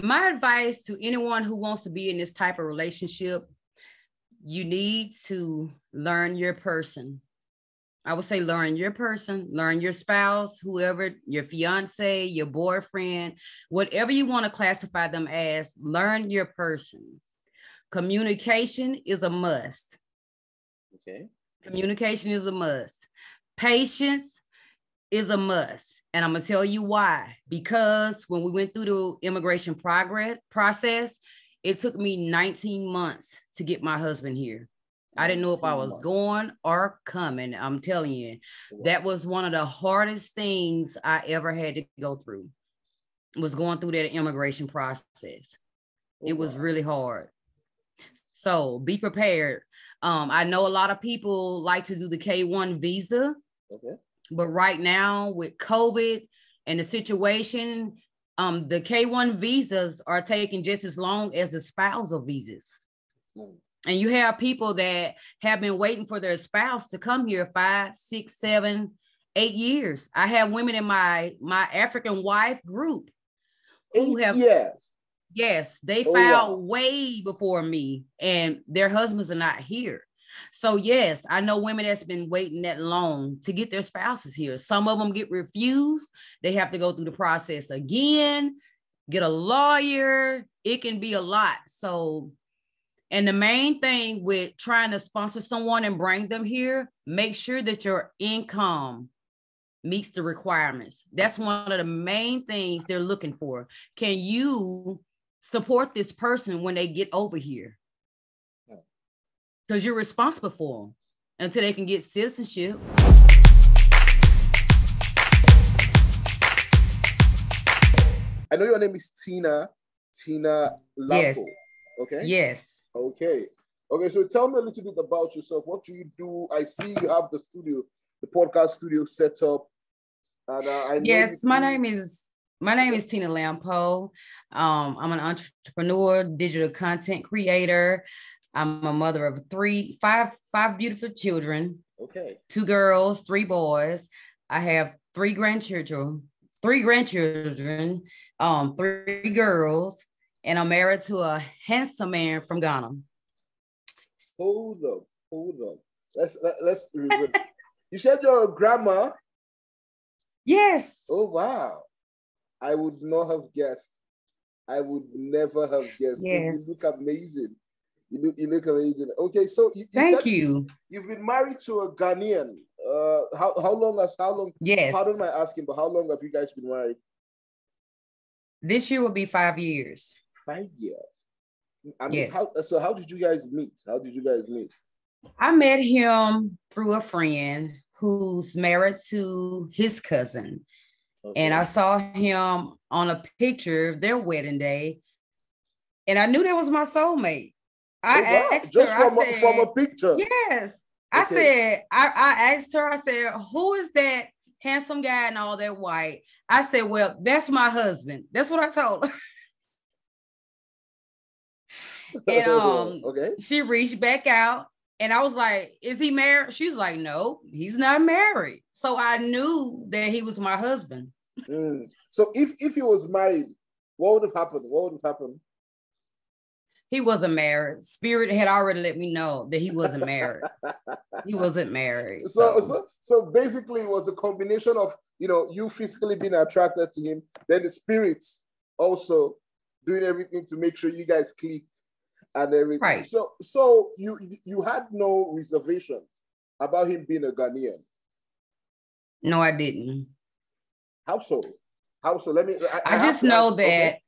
My advice to anyone who wants to be in this type of relationship, you need to learn your person. I would say learn your person, learn your spouse, whoever, your fiance, your boyfriend, whatever you want to classify them as, learn your person. Communication is a must. Okay. Communication is a must. Patience is a must. And I'm going to tell you why. Because when we went through the immigration process, it took me 19 months to get my husband here. I didn't know if I was going or coming. I'm telling you, that was one of the hardest things I ever had to go through, was going through that immigration process. It was really hard. So be prepared. I know a lot of people like to do the K-1 visa, but right now with COVID and the situation, the K-1 visas are taking just as long as the spousal visas. And you have people that have been waiting for their spouse to come here 5, 6, 7, 8 years. I have women in my African wife group who 8 years. Yes, they filed way before me, and their husbands are not here. So yes, I know women that's been waiting that long to get their spouses here. Some of them get refused. They have to go through the process again, get a lawyer. It can be a lot. So, and the main thing with trying to sponsor someone and bring them here, make sure that your income meets the requirements. That's one of the main things they're looking for. Can you support this person when they get over here? Because you're responsible for them until they can get citizenship. I know your name is Tina Lampo. Yes. Okay. Yes. Okay. Okay. So tell me a little bit about yourself. What do you do? I see you have the studio, the podcast studio set up. And I know yes, my name is Tina Lampo. I'm an entrepreneur, digital content creator. I'm a mother of five beautiful children. Okay. 2 girls, 3 boys. I have 3 grandchildren, 3 girls, and I'm married to a handsome man from Ghana. Hold up. Let's reverse. You said you're a grandma? Yes. Oh wow. I would not have guessed. I would never have guessed. Yes. You look amazing. You look amazing. Okay, so Thank you. You've been married to a Ghanaian. How long? Yes. Pardon my asking, but how long have you guys been married? This year will be 5 years. 5 years. Yes. How did you guys meet? I met him through a friend who's married to his cousin. Okay. And I saw him on a picture of their wedding day, and I knew that was my soulmate. I asked her, from a picture. Yes. Okay. I asked her, I said, who is that handsome guy and all that white? I said, well, that's my husband. That's what I told her. And okay. She reached back out, and I was like, is he married? She's like, no, he's not married. So I knew that he was my husband. So if he was married, what would have happened? He wasn't married. Spirit had already let me know that he wasn't married. He wasn't married. So basically it was a combination of, you physically being attracted to him, then the spirits also doing everything to make sure you guys clicked and everything. Right. So you had no reservations about him being a Ghanaian? No, I didn't. How so? I just know that.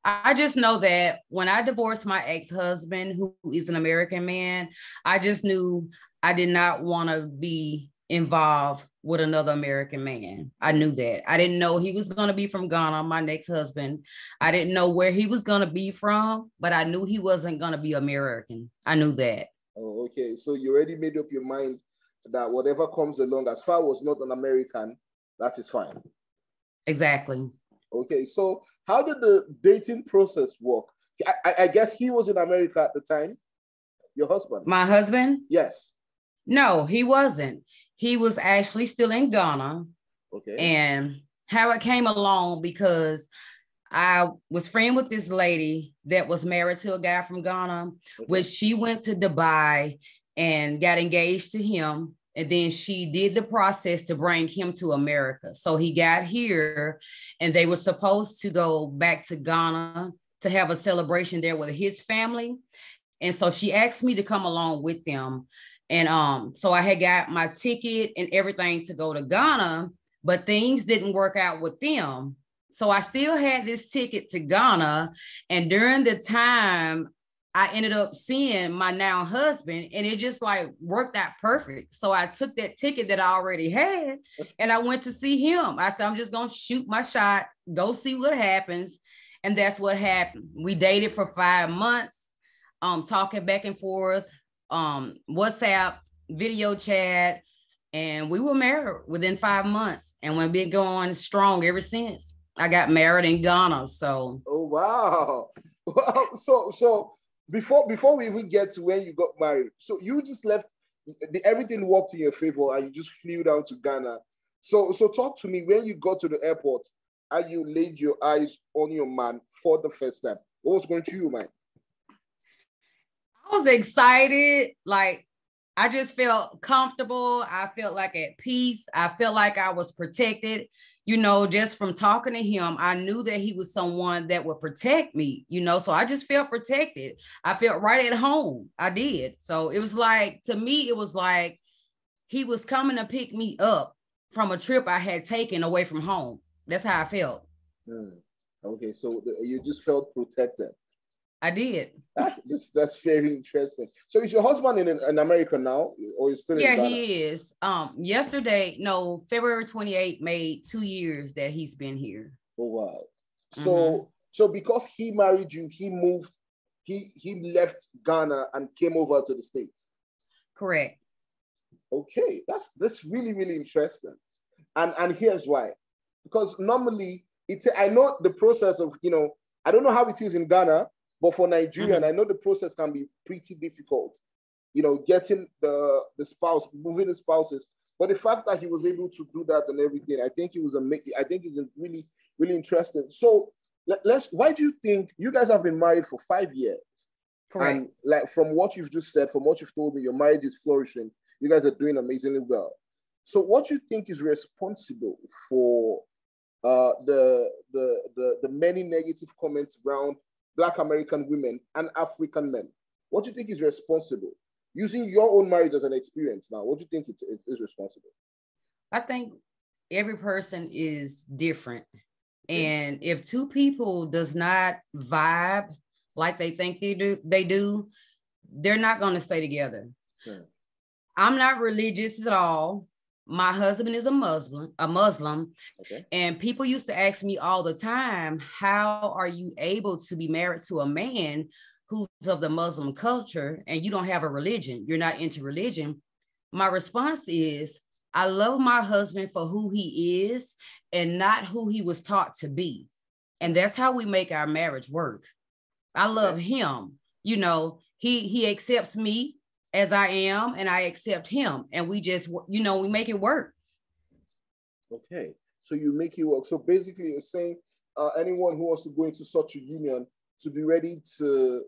I just know that when I divorced my ex-husband, who is an American man, I just knew I did not want to be involved with another American man. I knew that. I didn't know he was going to be from Ghana, my next husband. I didn't know where he was going to be from, but I knew he wasn't going to be American. I knew that. Oh, okay. So you already made up your mind that whatever comes along, as far as not an American, that is fine. Exactly. Okay, so how did the dating process work? I guess he was in America at the time, your husband? My husband? Yes. No, he wasn't. He was actually still in Ghana. Okay. And how it came along, because I was friend with this lady that was married to a guy from Ghana, which she went to Dubai and got engaged to him. And then she did the process to bring him to America. So he got here and they were supposed to go back to Ghana to have a celebration there with his family. And so she asked me to come along with them. And so I had got my ticket and everything to go to Ghana, but things didn't work out with them. So I still had this ticket to Ghana. And during the time, I ended up seeing my now husband, and it just like worked out perfect. So I took that ticket that I already had and I went to see him. I said, I'm just going to shoot my shot, go see what happens. And that's what happened. We dated for 5 months, talking back and forth, WhatsApp, video chat, and we were married within 5 months. And we've been going strong ever since. I got married in Ghana. So. Oh, wow. Wow. So before we even get to when you got married, so you just left, everything worked in your favor and you just flew down to Ghana. So talk to me, when you got to the airport and you laid your eyes on your man for the first time, what was going through your mind? I was excited. Like, I just felt comfortable. I felt like at peace. I felt like I was protected. You know, just from talking to him, I knew that he was someone that would protect me, you know, so I just felt protected. I felt right at home. I did. So it was like, to me, it was like he was coming to pick me up from a trip I had taken away from home. That's how I felt. Okay, so you just felt protected. I did. That's very interesting. So is your husband in America now, or is still in Ghana? Yeah, he is. February 28th made 2 years that he's been here. Oh wow. So because he married you, he moved, he left Ghana and came over to the States. Correct. Okay, that's really, really interesting. And here's why. Because normally I know the process of, you know, I don't know how it is in Ghana. But for Nigerian, I know the process can be pretty difficult, you know, getting the spouse, moving the spouses. But the fact that he was able to do that and everything, I think it's really, really interesting. So why do you think you guys have been married for 5 years? Correct. And like from what you've just said, from what you've told me, your marriage is flourishing. You guys are doing amazingly well. So what do you think is responsible for the many negative comments around Black American women and African men? What do you think is responsible? Using your own marriage as an experience now, what do you think is responsible? I think every person is different. And if two people does not vibe like they think they do, they're not going to stay together. I'm not religious at all. My husband is a Muslim. Okay. And people used to ask me all the time, how are you able to be married to a man who's of the Muslim culture and you don't have a religion? You're not into religion. My response is, I love my husband for who he is and not who he was taught to be. And that's how we make our marriage work. I love him. You know, he accepts me as I am, and I accept him, and we just, you know, we make it work. Okay, so you make it work. So basically, you're saying anyone who wants to go into such a union to be ready to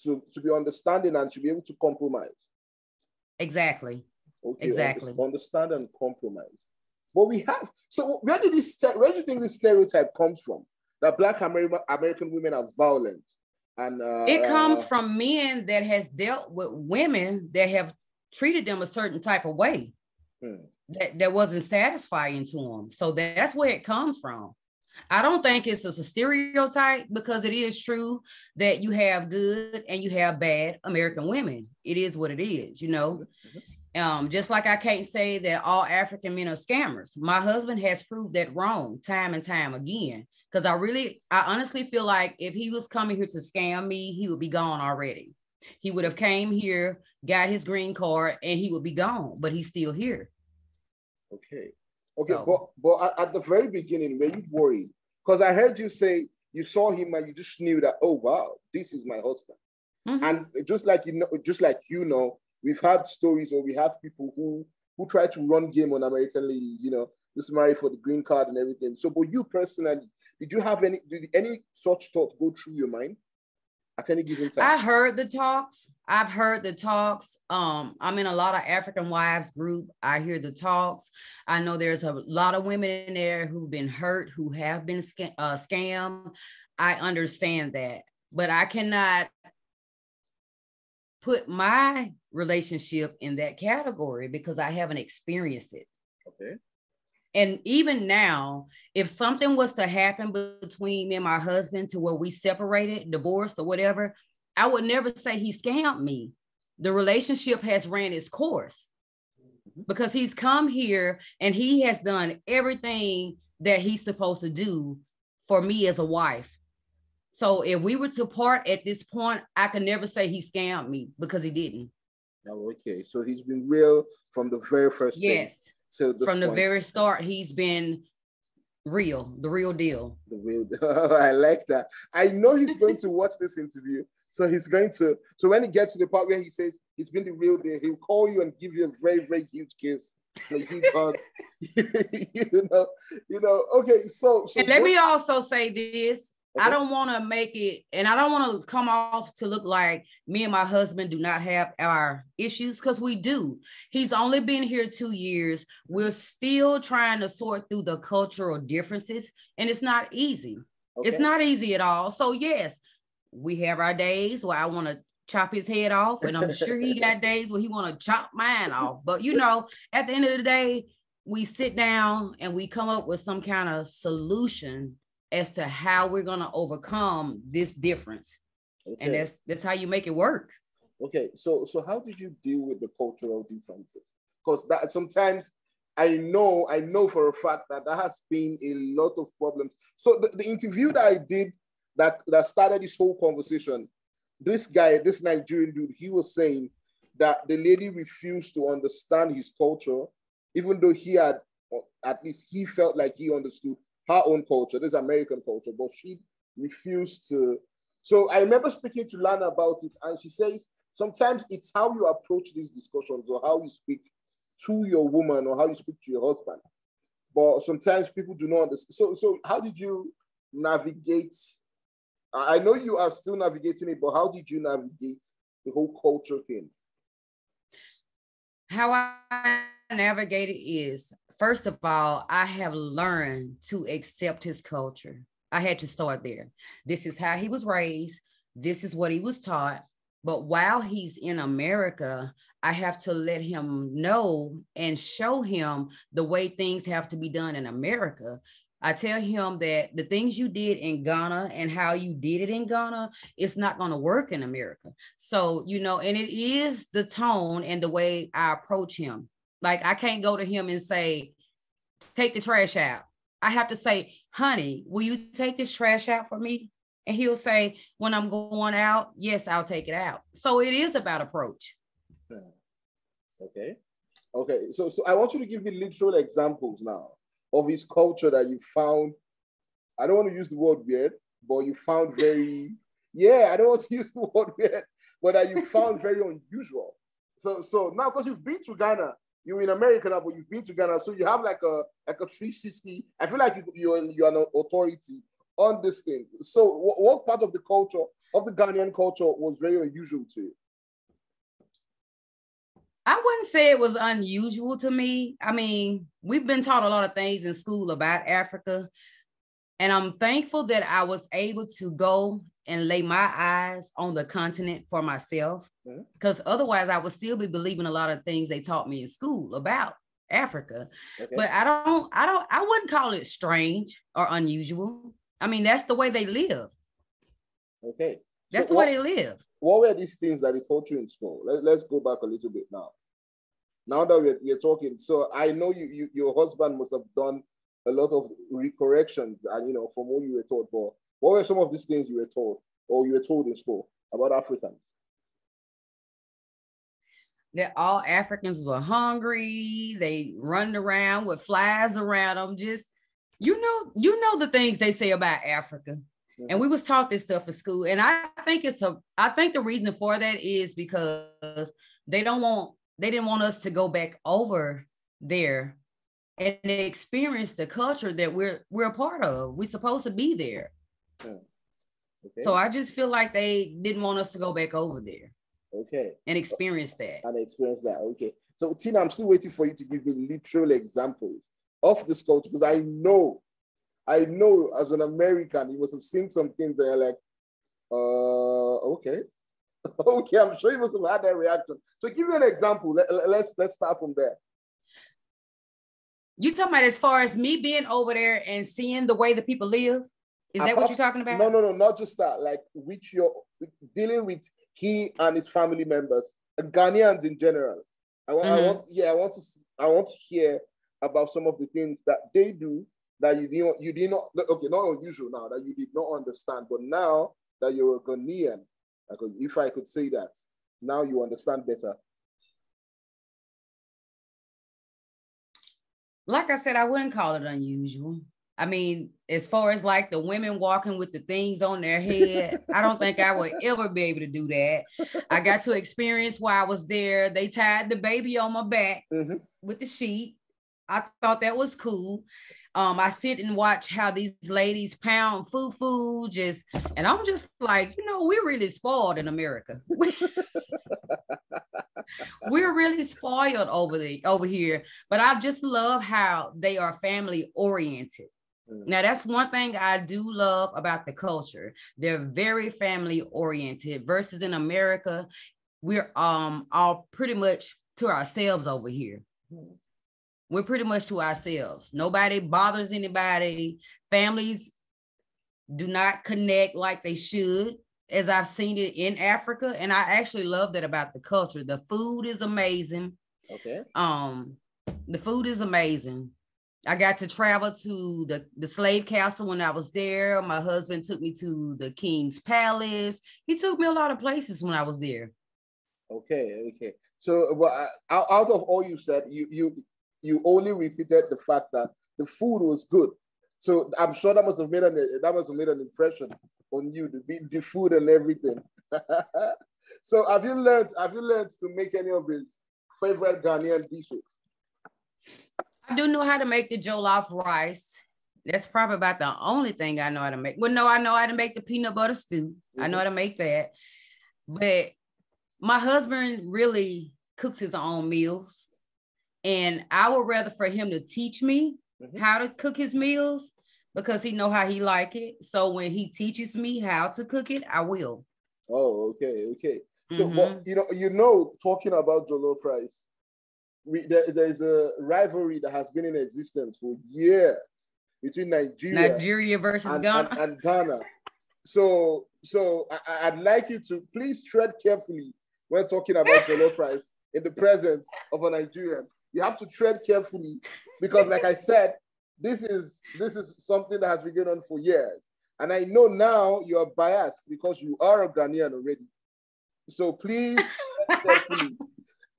be understanding and to be able to compromise. Exactly. Okay. Exactly. Understand and compromise. But we have. So where do you think this stereotype comes from? That Black American women are violent. And it comes from men that has dealt with women that have treated them a certain type of way that wasn't satisfying to them. So that's where it comes from. I don't think it's a stereotype, because it is true that you have good and you have bad American women. It is what it is, you know. Just like I can't say that all African men are scammers. My husband has proved that wrong time and time again. Because I honestly feel like if he was coming here to scam me, he would be gone already. He would have came here, got his green card, and he would be gone, but he's still here. Okay. So, but at the very beginning, were you worried? Because I heard you say you saw him and you just knew that, oh, wow, this is my husband. And just like you know, we've had stories, or we have people who try to run game on American ladies, you know, just marry for the green card and everything. So, but you personally, did you have did any such thought go through your mind at any given time? I heard the talks. I've heard the talks. I'm in a lot of African wives group. I hear the talks. I know there's a lot of women in there who've been hurt, who have been scammed. I understand that, but I cannot put my relationship in that category because I haven't experienced it. Okay. And even now, if something was to happen between me and my husband to where we separated, divorced or whatever, I would never say he scammed me. The relationship has ran its course because he's come here and he has done everything that he's supposed to do for me as a wife. So if we were to part at this point, I could never say he scammed me because he didn't. Oh, okay. So he's been real from the very first day. Yes. From the very start, he's been real, the real deal. The real deal. I like that. I know he's going to watch this interview. So he's going to, so when he gets to the part where he says he's been the real deal, he'll call you and give you a very, very huge kiss. A huge hug. you know, okay. So and let me also say this. Okay. I don't want to make it, and I don't want to come off to look like me and my husband do not have our issues, because we do. He's only been here 2 years. We're still trying to sort through the cultural differences, and it's not easy. Okay. It's not easy at all. So yes, we have our days where I want to chop his head off, and I'm sure he got days where he want to chop mine off. But you know, at the end of the day, we sit down and we come up with some kind of solution as to how we're going to overcome this difference. Okay. And that's how you make it work. Okay. So how did you deal with the cultural differences? Because that sometimes I know for a fact that has been a lot of problems. So the interview that I did that started this whole conversation, this guy, this Nigerian dude, he was saying that the lady refused to understand his culture, even though he had, or at least he felt like he understood her own culture, this American culture, but she refused to. So I remember speaking to Lana about it, and she says sometimes it's how you approach these discussions or how you speak to your woman or how you speak to your husband. But sometimes people do not understand. So how did you navigate? I know you are still navigating it, but how did you navigate the whole culture thing? How I navigate it is, first of all, I have learned to accept his culture. I had to start there. This is how he was raised. This is what he was taught. But while he's in America, I have to let him know and show him the way things have to be done in America. I tell him that the things you did in Ghana and how you did it in Ghana, it's not going to work in America. So, you know, and it is the tone and the way I approach him. Like, I can't go to him and say, take the trash out. I have to say, honey, will you take this trash out for me? And he'll say, when I'm going out, yes, I'll take it out. So it is about approach. Okay. So I want you to give me literal examples now of his culture that you found. I don't want to use the word weird, but you found very, I don't want to use the word weird, but that you found very unusual. So now, because you've been to Ghana, you're in America now, but you've been to Ghana, so you have like a 360. I feel like you're an authority on this thing. So what part of the culture, of the Ghanaian culture, was very unusual to you? I wouldn't say it was unusual to me. I mean, we've been taught a lot of things in school about Africa, and I'm thankful that I was able to go and lay my eyes on the continent for myself, because otherwise I would still be believing a lot of things they taught me in school about Africa. Okay. But I wouldn't call it strange or unusual. I mean, that's the way they live. Okay. That's the way they live. What were these things that they taught you in school? Let's go back a little bit now. Now that we're talking, so I know your husband must have done a lot of recorrections, and you know, from what you were taught. But what were some of these things you were taught, or you were told in school about Africans? That all Africans were hungry. They run around with flies around them. Just you know the things they say about Africa. And we was taught this stuff in school. And I think the reason for that is because they didn't want us to go back over there and experience the culture that we're a part of. We're supposed to be there. Okay. So I just feel like they didn't want us to go back over there. Okay. And experience that. And experience that. Okay. So Tina, I'm still waiting for you to give me literal examples of this culture, because I know as an American, you must have seen some things that are like, okay. Okay, I'm sure you must have had that reaction. So give me an example. Let's start from there. You talking about as far as me being over there and seeing the way the people live? Is that what you're talking about? No, not just that. Like which you're dealing with he and his family members, Ghanaians in general. I want to hear about some of the things that they do that you did not okay, not unusual now, that you did not understand, but now that you're a Ghanaian, like if I could say that, now you understand better. Like I said, I wouldn't call it unusual. I mean, as far as like the women walking with the things on their head, I don't think I would ever be able to do that. I got to experience while I was there. They tied the baby on my back with the sheet. I thought that was cool. I sit and watch how these ladies pound food just, and I'm just like, we're really spoiled in America. We're really spoiled over here, but I just love how they are family oriented. Now, that's one thing I do love about the culture. They're very family oriented versus in America, we're all pretty much to ourselves over here. We're pretty much to ourselves. Nobody bothers anybody. Families do not connect like they should, as I've seen it in Africa. And I actually love that about the culture. The food is amazing. Okay. The food is amazing. I got to travel to the slave castle when I was there. My husband took me to the King's Palace. He took me a lot of places when I was there. Okay. So, well, out of all you said, you only repeated the fact that the food was good. So I'm sure that must have made an impression on you, the food and everything. So have you learned to make any of his favorite Ghanaian dishes? I do know how to make the jollof rice. That's probably about the only thing I know how to make. Well, no, I know how to make the peanut butter stew. I know how to make that. But my husband really cooks his own meals. And I would rather for him to teach me how to cook his meals because he know how he like it. So when he teaches me how to cook it, I will. Oh, okay. So, but talking about jollof rice, there's a rivalry that has been in existence for years between Nigeria versus Ghana. And Ghana. So I'd like you to please tread carefully when talking about jollof rice in the presence of a Nigerian. You have to tread carefully because, like I said, this is something that has been going on for years. And I know now you are biased because you are a Ghanaian already. So please tread carefully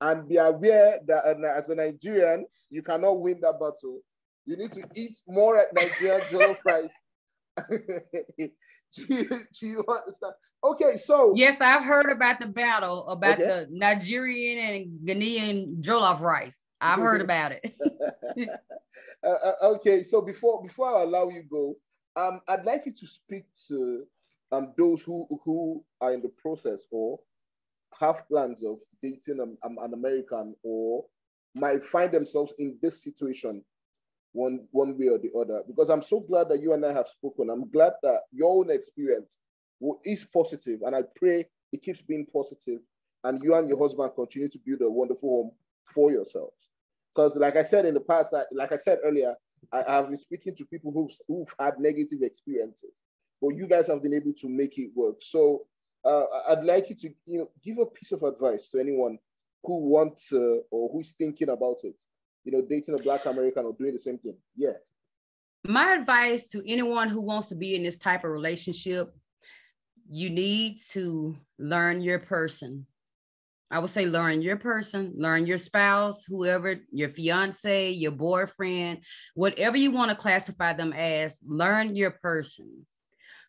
and be aware that as a Nigerian, you cannot win that battle. You need to eat more at Nigerian jollof rice. do you understand? Okay, so yes, I've heard about the battle about the Nigerian and Ghanaian jollof rice. I've heard about it. Okay, so before I allow you go, I'd like you to speak to those who are in the process or have plans of dating an American or might find themselves in this situation one way or the other. Because I'm so glad that you and I have spoken. I'm glad that your own experience is positive, and I pray it keeps being positive, and you and your husband continue to build a wonderful home for yourselves. Because like I said in the past, like I said earlier, I have been speaking to people who've had negative experiences, but you guys have been able to make it work. So I'd like you to give a piece of advice to anyone who wants or who's thinking about it, dating a Black American or doing the same thing. Yeah. My advice to anyone who wants to be in this type of relationship, you need to learn your person. I would say learn your person, learn your spouse, whoever, your fiance, your boyfriend, whatever you want to classify them as, learn your person.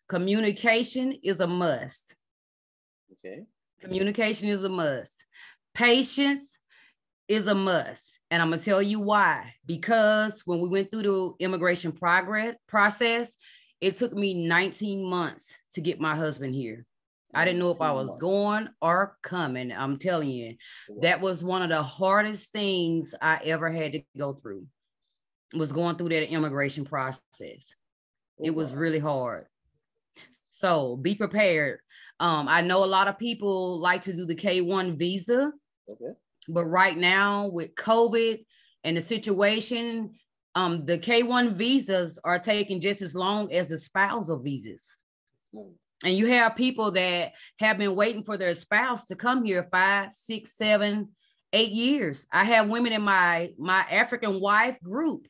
Communication is a must. Okay. Communication is a must. Patience is a must. And I'm going to tell you why. Because when we went through the immigration process, it took me 19 months to get my husband here. I didn't know if I was going or coming. I'm telling you, that was one of the hardest things I ever had to go through, was going through that immigration process. It was really hard. So be prepared. I know a lot of people like to do the K-1 visa, but right now with COVID and the situation, the K-1 visas are taking just as long as the spousal visas. And you have people that have been waiting for their spouse to come here 5, 6, 7, 8 years. I have women in my African wife group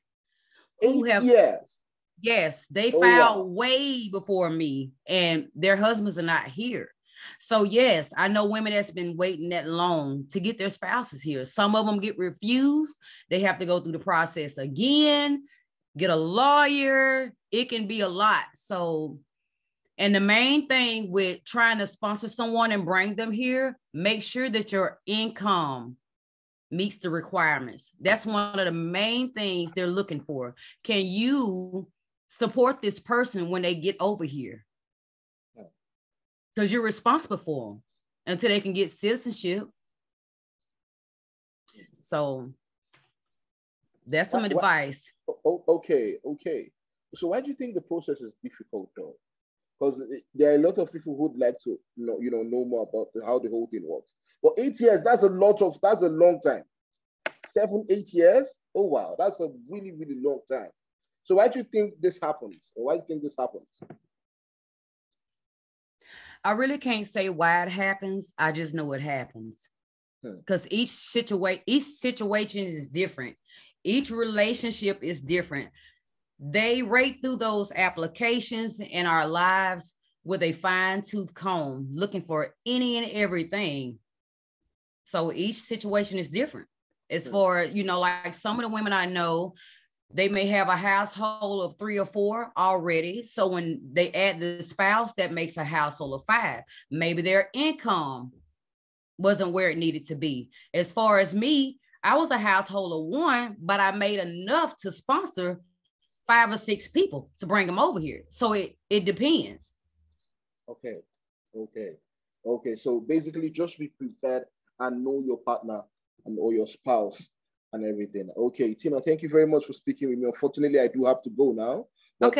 who 8 years. Yes, they filed way before me, and their husbands are not here. So yes, I know women that's been waiting that long to get their spouses here. Some of them get refused. They have to go through the process again, get a lawyer. It can be a lot. So, and the main thing with trying to sponsor someone and bring them here, make sure that your income meets the requirements. That's one of the main things they're looking for. Can you support this person when they get over here? Because you're responsible for them until they can get citizenship. So that's some advice. Okay. So why do you think the process is difficult though? Because there are a lot of people who'd like to know more about how the whole thing works. But 8 years, that's a long time. 7, 8 years? Oh wow, that's a really, really long time. So why do you think this happens? Or why do you think this happens? I really can't say why it happens. I just know it happens. Because each situation is different. Each relationship is different. They rate through those applications in our lives with a fine-tooth comb, looking for any and everything. So each situation is different. As for, like some of the women I know, they may have a household of 3 or 4 already. So when they add the spouse, that makes a household of 5. Maybe their income wasn't where it needed to be. As far as me, I was a household of 1, but I made enough to sponsor 5 or 6 people to bring them over here. So it depends. Okay. So basically just be prepared and know your partner or your spouse and everything. Okay, Tina, thank you very much for speaking with me. Unfortunately, I do have to go now. But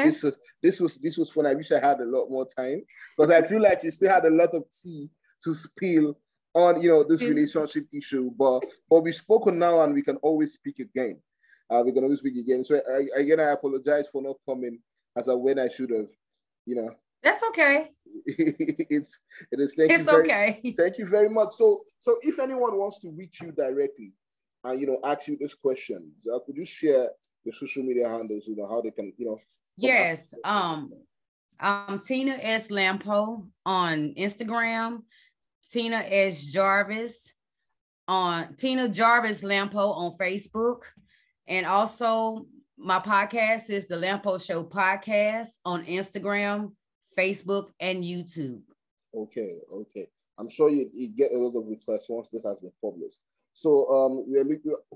this was fun. I wish I had a lot more time because I feel like you still had a lot of tea to spill on this relationship issue. But we've spoken now and we can always speak again. We're gonna always speak again. So I apologize for not coming when I should have. That's okay. It is. Thank you very much. So if anyone wants to reach you directly and ask you this question, could you share your social media handles? How they can Yes. Tina S. Lampo on Instagram. Tina S. Jarvis on Tina Jarvis Lampo on Facebook. And also my podcast is the Lampo Show Podcast on Instagram, Facebook, and YouTube. Okay. I'm sure you get a lot of requests once this has been published. So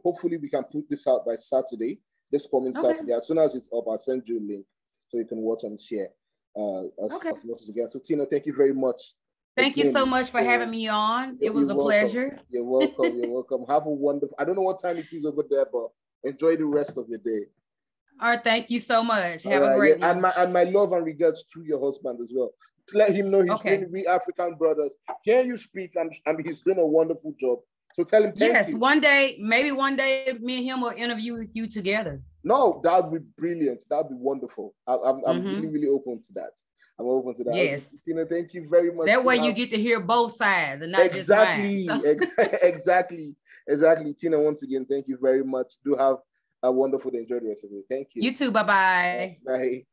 hopefully we can put this out by Saturday, this coming Saturday. As soon as it's up, I'll send you a link so you can watch and share as much as you can. So Tina, thank you very much. Thank you so much for having me on. It was a pleasure. You're welcome. You're welcome. Have a wonderful, I don't know what time it is over there, but enjoy the rest of your day. All right, thank you so much. Have a great one. And my love and regards to your husband as well. To let him know he's doing, we African brothers. Hear you speak, and he's doing a wonderful job. So tell him thank you. Yes, maybe one day, me and him will interview with you together. No, that would be brilliant. That would be wonderful. I'm really, really open to that. I'm open to that. Yes. Tina, thank you very much. That way you get to hear both sides and not just mine. Exactly. Tina, once again, thank you very much. Do have a wonderful day. Enjoy the rest of it. Thank you. You too. Bye-bye. Bye.